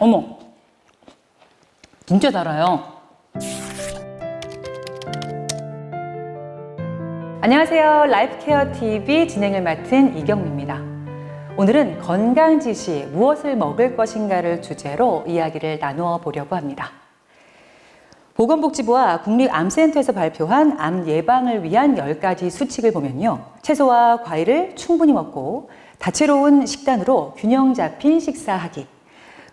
어머, 진짜 달아요. 안녕하세요. 라이프케어TV 진행을 맡은 이경미입니다. 오늘은 건강 지시, 무엇을 먹을 것인가를 주제로 이야기를 나누어 보려고 합니다. 보건복지부와 국립암센터에서 발표한 암 예방을 위한 10가지 수칙을 보면요. 채소와 과일을 충분히 먹고 다채로운 식단으로 균형 잡힌 식사하기,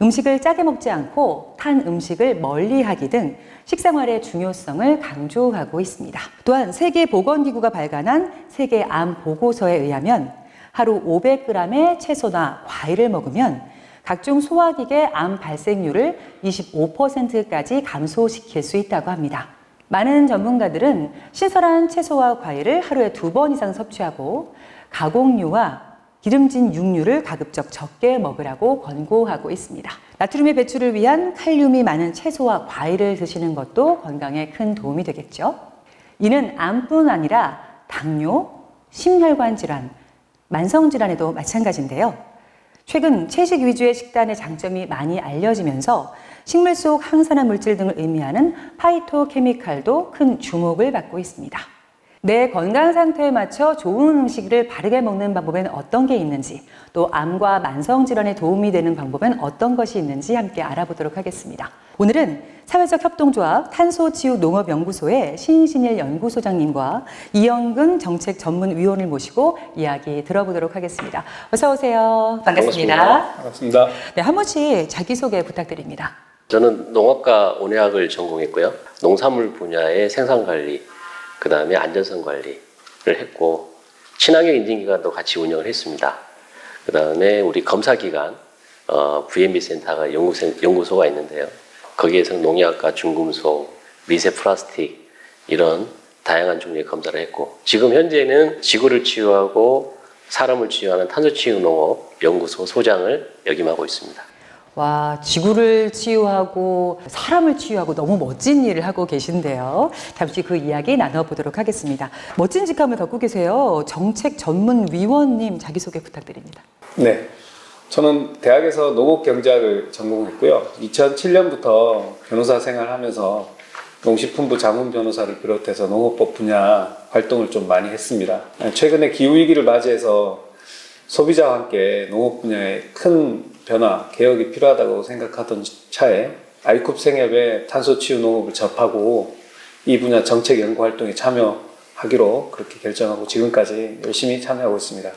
음식을 짜게 먹지 않고 탄 음식을 멀리하기 등 식생활의 중요성을 강조하고 있습니다. 또한 세계보건기구가 발간한 세계암 보고서에 의하면 하루 500g의 채소나 과일을 먹으면 각종 소화기계 암 발생률을 25%까지 감소시킬 수 있다고 합니다. 많은 전문가들은 신선한 채소와 과일을 하루에 2번 이상 섭취하고 가공류와 기름진 육류를 가급적 적게 먹으라고 권고하고 있습니다. 나트륨의 배출을 위한 칼륨이 많은 채소와 과일을 드시는 것도 건강에 큰 도움이 되겠죠. 이는 암뿐 아니라 당뇨, 심혈관 질환, 만성 질환에도 마찬가지인데요. 최근 채식 위주의 식단의 장점이 많이 알려지면서 식물 속 항산화 물질 등을 의미하는 파이토케미칼도 큰 주목을 받고 있습니다. 내 건강 상태에 맞춰 좋은 음식을 바르게 먹는 방법에는 어떤 게 있는지, 또 암과 만성 질환에 도움이 되는 방법은 어떤 것이 있는지 함께 알아보도록 하겠습니다. 오늘은 사회적 협동조합 탄소치유농업연구소의 신신일 연구소장님과 이영근 정책전문위원을 모시고 이야기 들어보도록 하겠습니다. 어서 오세요. 반갑습니다. 반갑습니다. 네, 한 번씩 자기소개 부탁드립니다. 저는 농업과 온해학을 전공했고요. 농산물 분야의 생산관리, 그 다음에 안전성 관리를 했고 친환경 인증기관도 같이 운영을 했습니다. 그 다음에 우리 검사기관 VMB 센터가 연구소가 있는데요. 거기에서는 농약과 중금속, 미세 플라스틱 이런 다양한 종류의 검사를 했고 지금 현재는 지구를 치유하고 사람을 치유하는 탄소치유농업 연구소 소장을 역임하고 있습니다. 와, 지구를 치유하고 사람을 치유하고 너무 멋진 일을 하고 계신데요. 잠시 그 이야기 나눠보도록 하겠습니다. 멋진 직함을 갖고 계세요. 정책전문위원님 자기소개 부탁드립니다. 네, 저는 대학에서 농업경제학을 전공했고요. 2007년부터 변호사 생활하면서 농식품부 자문 변호사를 비롯해서 농업법 분야 활동을 좀 많이 했습니다. 최근에 기후위기를 맞이해서 소비자와 함께 농업 분야에 큰 변화, 개혁이 필요하다고 생각하던 차에 아이쿱 생협의 탄소치유 농업을 접하고 이 분야 정책 연구 활동에 참여하기로 그렇게 결정하고 지금까지 열심히 참여하고 있습니다.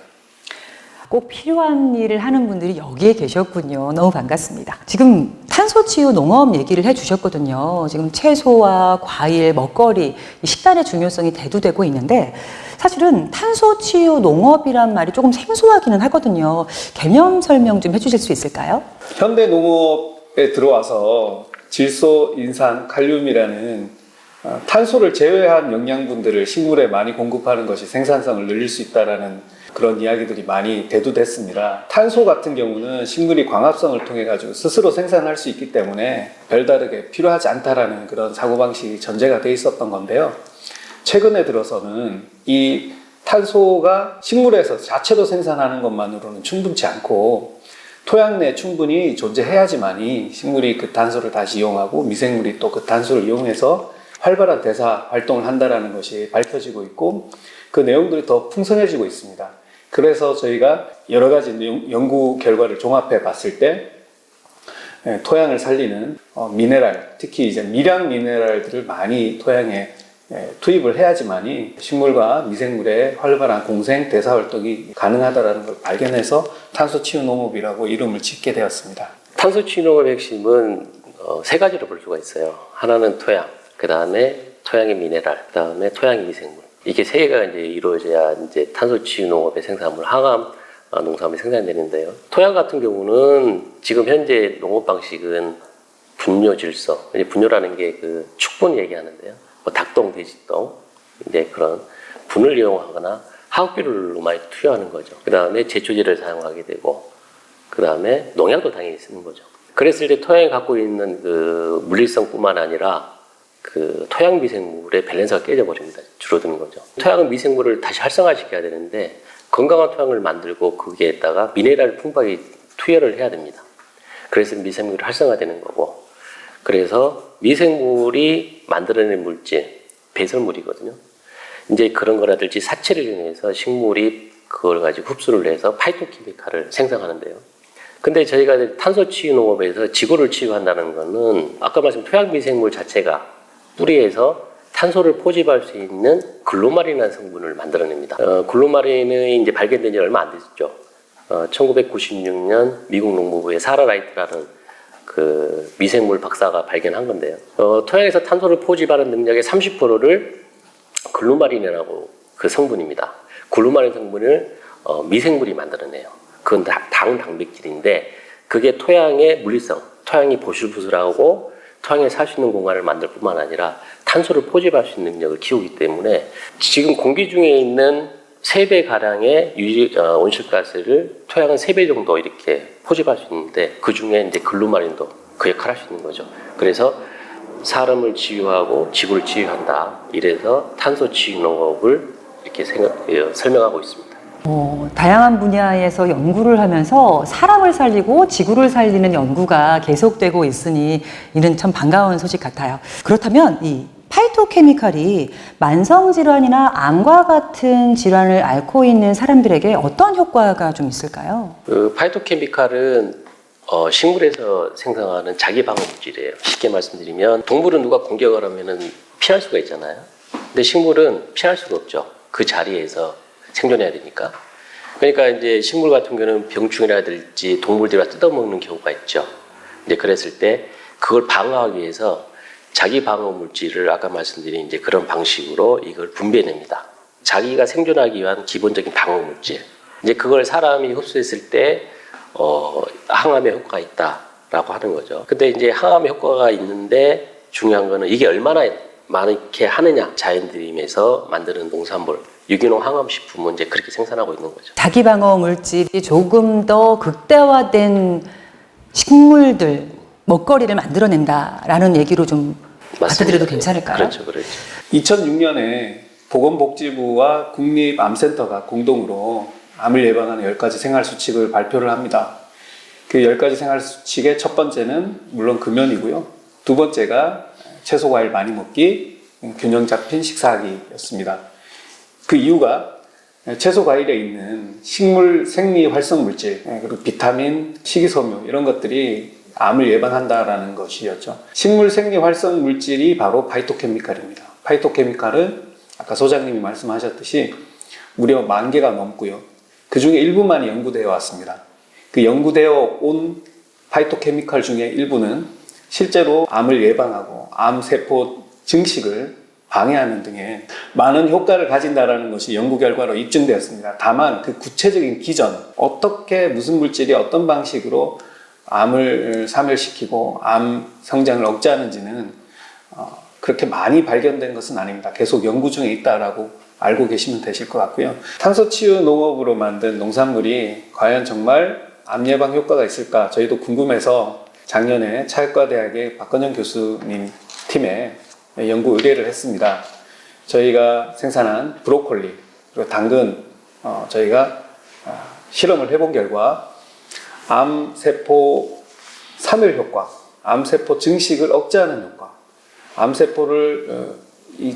꼭 필요한 일을 하는 분들이 여기에 계셨군요. 너무 반갑습니다. 지금 탄소치유 농업 얘기를 해주셨거든요. 지금 채소와 과일, 먹거리, 식단의 중요성이 대두되고 있는데 사실은 탄소치유 농업이란 말이 조금 생소하기는 하거든요. 개념 설명 좀 해주실 수 있을까요? 현대 농업에 들어와서 질소, 인산, 칼륨이라는 탄소를 제외한 영양분들을 식물에 많이 공급하는 것이 생산성을 늘릴 수 있다는 그런 이야기들이 많이 대두됐습니다. 탄소 같은 경우는 식물이 광합성을 통해 가지고 스스로 생산할 수 있기 때문에 별다르게 필요하지 않다라는 그런 사고방식이 전제가 돼 있었던 건데요. 최근에 들어서는 이 탄소가 식물에서 자체로 생산하는 것만으로는 충분치 않고 토양 내에 충분히 존재해야지만이 식물이 그 탄소를 다시 이용하고 미생물이 또 그 탄소를 이용해서 활발한 대사 활동을 한다는 것이 밝혀지고 있고 그 내용들이 더 풍성해지고 있습니다. 그래서 저희가 여러 가지 연구 결과를 종합해 봤을 때 토양을 살리는 미네랄, 특히 이제 미량 미네랄들을 많이 토양에 투입을 해야지만이 식물과 미생물의 활발한 공생 대사 활동이 가능하다는 걸 발견해서 탄소치유 농업이라고 이름을 짓게 되었습니다. 탄소치유 농업의 핵심은 세 가지로 볼 수가 있어요. 하나는 토양, 그 다음에 토양의 미네랄, 그 다음에 토양의 미생물. 이게 세 개가 이제 이루어져야 이제 탄소치유 농업의 생산물, 항암 농산물이 생산되는데요. 토양 같은 경우는 지금 현재 농업 방식은 분뇨 질소, 분뇨라는 게 그 축분 얘기하는데요. 뭐 닭똥, 돼지똥, 이제 그런 분을 이용하거나 화학비료를 많이 투여하는 거죠. 그 다음에 제초제를 사용하게 되고, 그 다음에 농약도 당연히 쓰는 거죠. 그랬을 때 토양이 갖고 있는 그 물리성뿐만 아니라 그 토양 미생물의 밸런스가 깨져버립니다. 줄어드는 거죠. 토양 미생물을 다시 활성화시켜야 되는데 건강한 토양을 만들고 거기에다가 미네랄을 풍부하게 투여를 해야 됩니다. 그래서 미생물이 활성화되는 거고, 그래서 미생물이 만들어낸 물질, 배설물이거든요. 이제 그런 거라든지 사체를 이용해서 식물이 그걸 가지고 흡수를 해서 파이토케미칼을 생성하는데요. 근데 저희가 탄소 치유 농업에서 지구를 치유한다는 거는 아까 말씀 토양 미생물 자체가 뿌리에서 탄소를 포집할 수 있는 글로마린이라는 성분을 만들어냅니다. 글로마린이 이제 발견된 지 얼마 안 됐죠. 1996년 미국 농무부의 사라 라이트라는 그 미생물 박사가 발견한 건데요. 토양에서 탄소를 포집하는 능력의 30%를 글루마린이라고 그 성분입니다. 글루마린 성분을 미생물이 만들어내요. 그건 당백질인데 그게 토양의 물리성, 토양이 보슬보슬하고 토양에 살 수 있는 공간을 만들 뿐만 아니라 탄소를 포집할 수 있는 능력을 키우기 때문에 지금 공기 중에 있는 3배 가량의 온실가스를 토양은 3배 정도 이렇게 포집할 수 있는데 그 중에 이제 글루마린도 그 역할을 할 수 있는 거죠. 그래서 사람을 치유하고 지구를 치유한다. 이래서 탄소 치유 농업을 이렇게 설명하고 있습니다. 다양한 분야에서 연구를 하면서 사람을 살리고 지구를 살리는 연구가 계속되고 있으니 이는 참 반가운 소식 같아요. 그렇다면 이 파이토케미칼이 만성질환이나 암과 같은 질환을 앓고 있는 사람들에게 어떤 효과가 좀 있을까요? 그 파이토케미칼은 식물에서 생성하는 자기 방어 물질이에요. 쉽게 말씀드리면 동물은 누가 공격을 하면은 피할 수가 있잖아요. 근데 식물은 피할 수가 없죠. 그 자리에서 생존해야 되니까. 그러니까 이제 식물 같은 경우는 병충해라든지 동물들이 뜯어먹는 경우가 있죠. 이제 그랬을 때 그걸 방어하기 위해서 자기 방어 물질을 아까 말씀드린 이제 그런 방식으로 이걸 분배해냅니다. 자기가 생존하기 위한 기본적인 방어 물질. 이제 그걸 사람이 흡수했을 때 항암에 효과가 있다라고 하는 거죠. 근데 이제 항암에 효과가 있는데 중요한 거는 이게 얼마나 많게 하느냐. 자연드림에서 만드는 농산물, 유기농 항암식품은 이제 그렇게 생산하고 있는 거죠. 자기 방어 물질이 조금 더 극대화된 식물들, 먹거리를 만들어낸다라는 얘기로 좀 받아들여도 괜찮을까요? 그렇죠, 그렇죠. 2006년에 보건복지부와 국립암센터가 공동으로 암을 예방하는 10가지 생활수칙을 발표를 합니다. 그 10가지 생활수칙의 첫 번째는 물론 금연이고요. 두 번째가 채소 과일 많이 먹기, 균형 잡힌 식사하기였습니다. 그 이유가 채소 과일에 있는 식물 생리 활성 물질, 그리고 비타민, 식이섬유 이런 것들이 암을 예방한다라는 것이었죠. 식물 생리 활성 물질이 바로 파이토케미칼입니다. 파이토케미칼은 아까 소장님이 말씀하셨듯이 무려 10,000개가 넘고요. 그 중에 일부만이 연구되어 왔습니다. 그 연구되어 온 파이토케미칼 중에 일부는 실제로 암을 예방하고 암세포 증식을 방해하는 등의 많은 효과를 가진다는 것이 연구 결과로 입증되었습니다. 다만 그 구체적인 기전, 어떻게 무슨 물질이 어떤 방식으로 암을 사멸시키고 암 성장을 억제하는지는 그렇게 많이 발견된 것은 아닙니다. 계속 연구 중에 있다라고 알고 계시면 되실 것 같고요. 탄소치유 농업으로 만든 농산물이 과연 정말 암 예방 효과가 있을까? 저희도 궁금해서 작년에 차의과대학의 박건영 교수님 팀에 연구 의뢰를 했습니다. 저희가 생산한 브로콜리 그리고 당근 저희가 실험을 해본 결과 암세포 사멸 효과, 암세포 증식을 억제하는 효과, 암세포를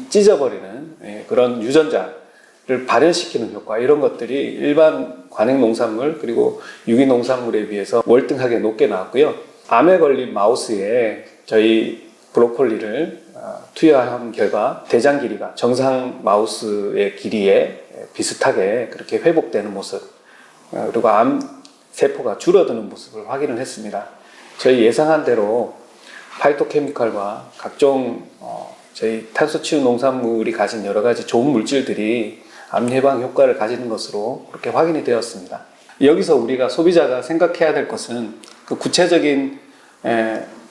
찢어버리는 그런 유전자를 발현시키는 효과 이런 것들이 일반 관행 농산물 그리고 유기 농산물에 비해서 월등하게 높게 나왔고요. 암에 걸린 마우스에 저희 브로콜리를 투여한 결과 대장 길이가 정상 마우스의 길이에 비슷하게 그렇게 회복되는 모습 그리고 암 세포가 줄어드는 모습을 확인을 했습니다. 저희 예상한 대로 파이토케미칼과 각종 저희 탄소치유 농산물이 가진 여러 가지 좋은 물질들이 암 예방 효과를 가지는 것으로 그렇게 확인이 되었습니다. 여기서 우리가 소비자가 생각해야 될 것은 그 구체적인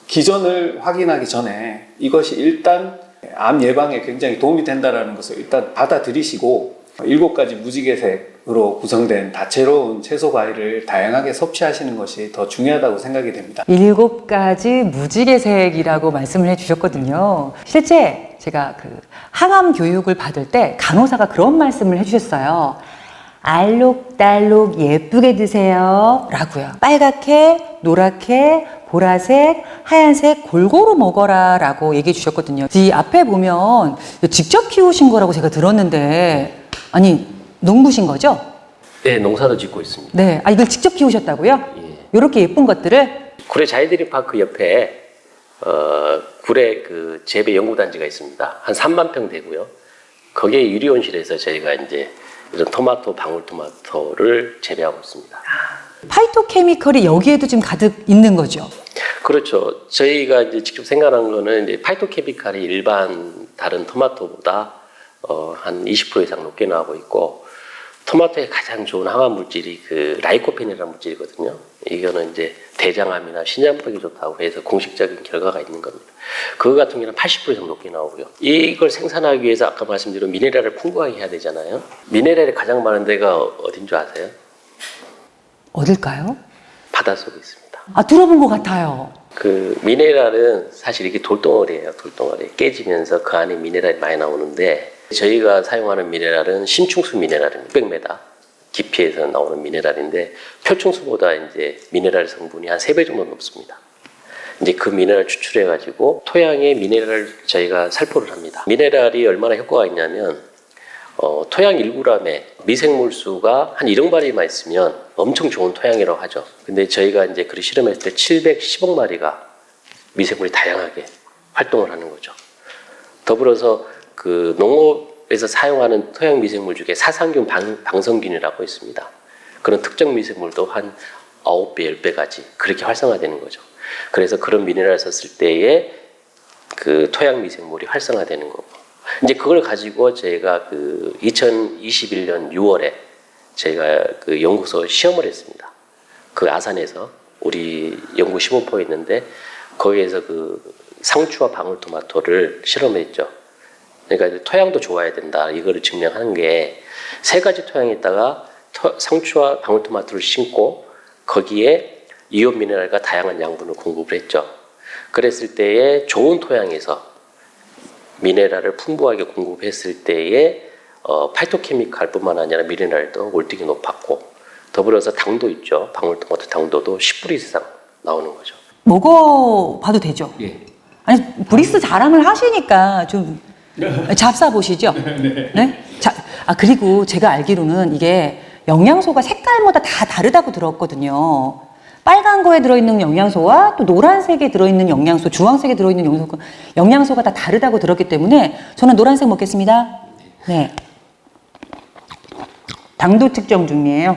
기전을 확인하기 전에 이것이 일단 암 예방에 굉장히 도움이 된다는 것을 일단 받아들이시고 7가지 무지개색으로 구성된 다채로운 채소 과일을 다양하게 섭취하시는 것이 더 중요하다고 생각이 됩니다. 7가지 무지개색이라고 말씀을 해주셨거든요. 실제 제가 그 항암 교육을 받을 때 간호사가 그런 말씀을 해주셨어요. 알록달록 예쁘게 드세요. 라고요. 빨갛게, 노랗게, 보라색, 하얀색 골고루 먹어라 라고 얘기해 주셨거든요. 이 앞에 보면 직접 키우신 거라고 제가 들었는데, 아니, 농부신 거죠? 네, 농사도 짓고 있습니다. 네. 아, 이걸 직접 키우셨다고요? 예. 이렇게 예쁜 것들을? 구례 자이드림파크 옆에 구례 그 재배 연구단지가 있습니다. 한 3만 평 되고요. 거기에 유리온실에서 저희가 이제 이런 토마토, 방울토마토를 재배하고 있습니다. 파이토케미컬이 여기에도 지금 가득 있는 거죠? 그렇죠. 저희가 이제 직접 생각한 거는 이제 파이토케미칼이 일반 다른 토마토보다 한 20% 이상 높게 나오고 있고, 토마토에 가장 좋은 항암 물질이 그 라이코펜이라는 물질이거든요. 이거는 이제 대장암이나 신장벽이 좋다고 해서 공식적인 결과가 있는 겁니다. 그거 같은 경우는 80% 이상 높게 나오고요. 이걸 생산하기 위해서 아까 말씀드린 미네랄을 풍부하게 해야 되잖아요. 미네랄이 가장 많은 데가 어딘 줄 아세요? 어딜까요? 바닷속에 있습니다. 아, 들어본 것 같아요. 그 미네랄은 사실 이게 돌덩어리예요. 돌덩어리 깨지면서 그 안에 미네랄이 많이 나오는데, 저희가 사용하는 미네랄은 신충수 미네랄입니다. 600m 깊이에서 나오는 미네랄인데, 표충수보다 이제 미네랄 성분이 한 3배 정도 높습니다. 이제 그 미네랄 추출해 가지고 토양의 미네랄을 저희가 살포를 합니다. 미네랄이 얼마나 효과가 있냐면, 토양 1g에 미생물 수가 한 1억 마리만 있으면 엄청 좋은 토양이라고 하죠. 근데 저희가 이제 그 실험했을 때 710억 마리가 미생물이 다양하게 활동을 하는 거죠. 더불어서 그 농업에서 사용하는 토양 미생물 중에 사상균, 방성균이라고 있습니다. 그런 특정 미생물도 한 9배, 10배까지 그렇게 활성화되는 거죠. 그래서 그런 미네랄을 썼을 때에 그 토양 미생물이 활성화되는 거고, 이제 그걸 가지고 저희가 그 2021년 6월에 저희가 그 연구소 시험을 했습니다. 그 아산에서 우리 연구 시범포 있는데, 거기에서 그 상추와 방울토마토를 실험했죠. 그러니까 토양도 좋아야 된다. 이거를 증명하는 게, 3가지 토양에다가 상추와 방울토마토를 심고 거기에 이온 미네랄과 다양한 양분을 공급을 했죠. 그랬을 때에 좋은 토양에서 미네랄을 풍부하게 공급했을 때에 파이토케미칼뿐만 아니라 미네랄도 월등히 높았고, 더불어서 당도 있죠. 방울토마토 당도도 10% 이상 나오는 거죠. 먹어봐도 되죠? 예. 아니, 브릭스 자랑을 하시니까 좀 잡사 보시죠. 네? 그리고 제가 알기로는 이게 영양소가 색깔마다 다 다르다고 들었거든요. 빨간 거에 들어있는 영양소와 또 노란색에 들어있는 영양소, 주황색에 들어있는 영양소가 다 다르다고 들었기 때문에 저는 노란색 먹겠습니다. 네. 당도 측정 중이에요.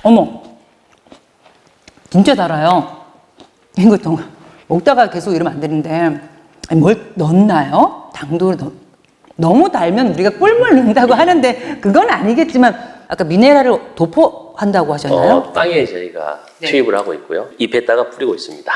어머. 진짜 달아요. 이거 먹다가 계속 이러면 안 되는데, 아니, 뭘 넣었나요? 당도를 너무 달면 우리가 꿀물 넣는다고 하는데 그건 아니겠지만, 아까 미네랄을 도포한다고 하셨나요? 땅에 저희가 투입을 하고 있고요. 잎에다가 뿌리고 있습니다.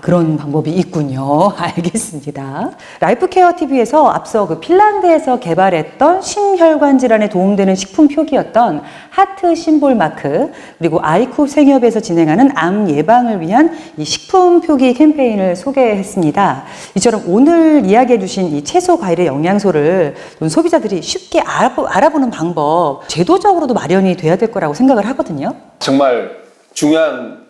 그런 방법이 있군요. 알겠습니다. 라이프케어 TV에서 앞서 그 핀란드에서 개발했던 심혈관 질환에 도움되는 식품 표기였던 하트 심볼 마크, 그리고 아이쿱 생협에서 진행하는 암 예방을 위한 이 식품 표기 캠페인을 소개했습니다. 이처럼 오늘 이야기해 주신 이 채소 과일의 영양소를 소비자들이 쉽게 알아보는 방법, 제도적으로도 마련이 돼야 될 거라고 생각을 하거든요. 정말 중요한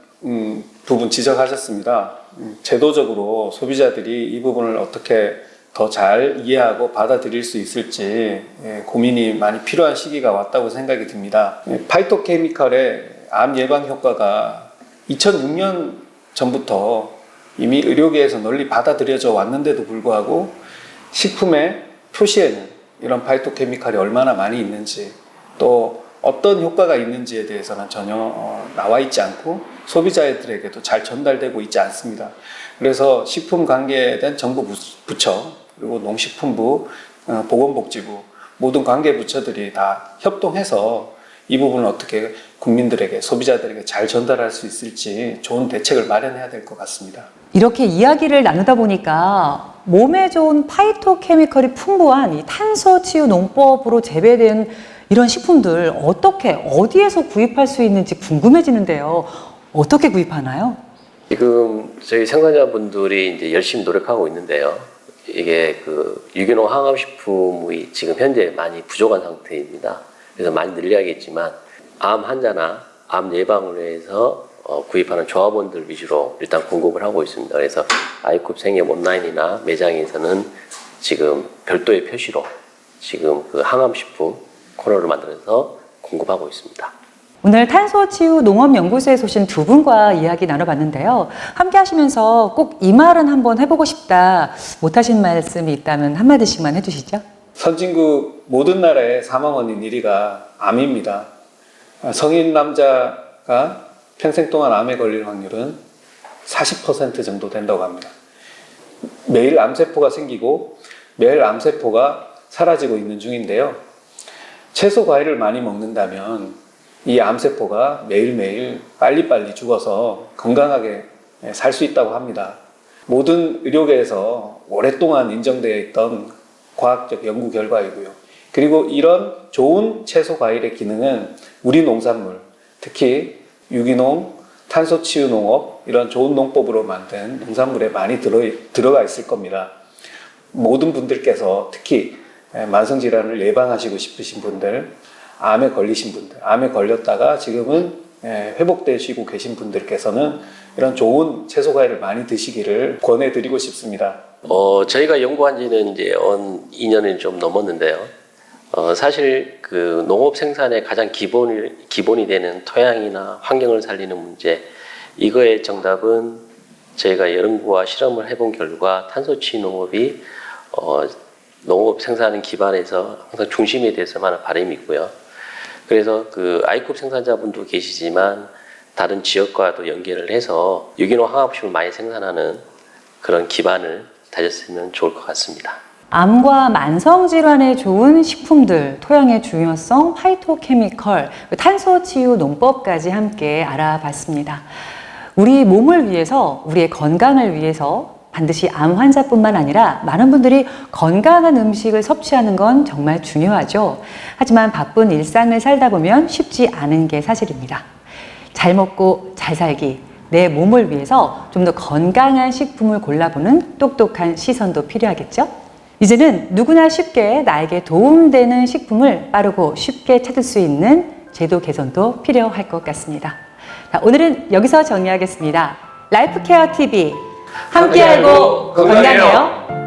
부분 지적하셨습니다. 제도적으로 소비자들이 이 부분을 어떻게 더 잘 이해하고 받아들일 수 있을지 고민이 많이 필요한 시기가 왔다고 생각이 듭니다. 파이토케미칼의 암 예방 효과가 2006년 전부터 이미 의료계에서 널리 받아들여져 왔는데도 불구하고 식품의 표시에는 이런 파이토케미칼이 얼마나 많이 있는지, 또 어떤 효과가 있는지에 대해서는 전혀 나와 있지 않고 소비자들에게도 잘 전달되고 있지 않습니다. 그래서 식품 관계된 정부 부처, 그리고 농식품부, 보건복지부, 모든 관계 부처들이 다 협동해서 이 부분을 어떻게 국민들에게, 소비자들에게 잘 전달할 수 있을지 좋은 대책을 마련해야 될 것 같습니다. 이렇게 이야기를 나누다 보니까 몸에 좋은 파이토케미컬이 풍부한 이 탄소치유 농법으로 재배된 이런 식품들 어떻게, 어디에서 구입할 수 있는지 궁금해지는데요. 어떻게 구입하나요? 지금 저희 생산자분들이 이제 열심히 노력하고 있는데요. 이게 그 유기농 항암식품이 지금 현재 많이 부족한 상태입니다. 그래서 많이 늘려야겠지만 암 환자나 암 예방을 위해서 구입하는 조합원들 위주로 일단 공급을 하고 있습니다. 그래서 아이쿱 생협 온라인이나 매장에서는 지금 별도의 표시로 지금 그 항암식품 코너를 만들어서 공급하고 있습니다. 오늘 탄소치유농업연구소에서 오신 두 분과 이야기 나눠봤는데요. 함께 하시면서 꼭 이 말은 한번 해보고 싶다, 못하신 말씀이 있다면 한마디씩만 해주시죠. 선진국 모든 나라의 사망 원인 1위가 암입니다. 성인 남자가 평생 동안 암에 걸릴 확률은 40% 정도 된다고 합니다. 매일 암세포가 생기고 매일 암세포가 사라지고 있는 중인데요. 채소 과일을 많이 먹는다면 이 암세포가 매일매일 빨리빨리 죽어서 건강하게 살 수 있다고 합니다. 모든 의료계에서 오랫동안 인정되어 있던 과학적 연구 결과이고요. 그리고 이런 좋은 채소 과일의 기능은 우리 농산물, 특히 유기농, 탄소치유 농업, 이런 좋은 농법으로 만든 농산물에 많이 들어가 있을 겁니다. 모든 분들께서 특히 만성질환을 예방하시고 싶으신 분들, 암에 걸리신 분들, 암에 걸렸다가 지금은 회복되시고 계신 분들께서는 이런 좋은 채소 과일을 많이 드시기를 권해드리고 싶습니다. 저희가 연구한 지는 이제 2년이 좀 넘었는데요. 사실 그 농업 생산의 가장 기본이 되는 토양이나 환경을 살리는 문제, 이거의 정답은 저희가 연구와 실험을 해본 결과 탄소치유 농업이 농업 생산 기반에서 항상 중심에 대해서만 바람이 있고요. 그래서 그 아이쿱 생산자분도 계시지만 다른 지역과도 연계를 해서 유기농 항암식품을 많이 생산하는 그런 기반을 다졌으면 좋을 것 같습니다. 암과 만성질환에 좋은 식품들, 토양의 중요성, 파이토케미컬, 탄소치유 농법까지 함께 알아봤습니다. 우리 몸을 위해서, 우리의 건강을 위해서 반드시 암 환자뿐만 아니라 많은 분들이 건강한 음식을 섭취하는 건 정말 중요하죠. 하지만 바쁜 일상을 살다 보면 쉽지 않은 게 사실입니다. 잘 먹고 잘 살기, 내 몸을 위해서 좀 더 건강한 식품을 골라보는 똑똑한 시선도 필요하겠죠? 이제는 누구나 쉽게 나에게 도움되는 식품을 빠르고 쉽게 찾을 수 있는 제도 개선도 필요할 것 같습니다. 자, 오늘은 여기서 정리하겠습니다. 라이프케어 TV 함께 알고 건강해요.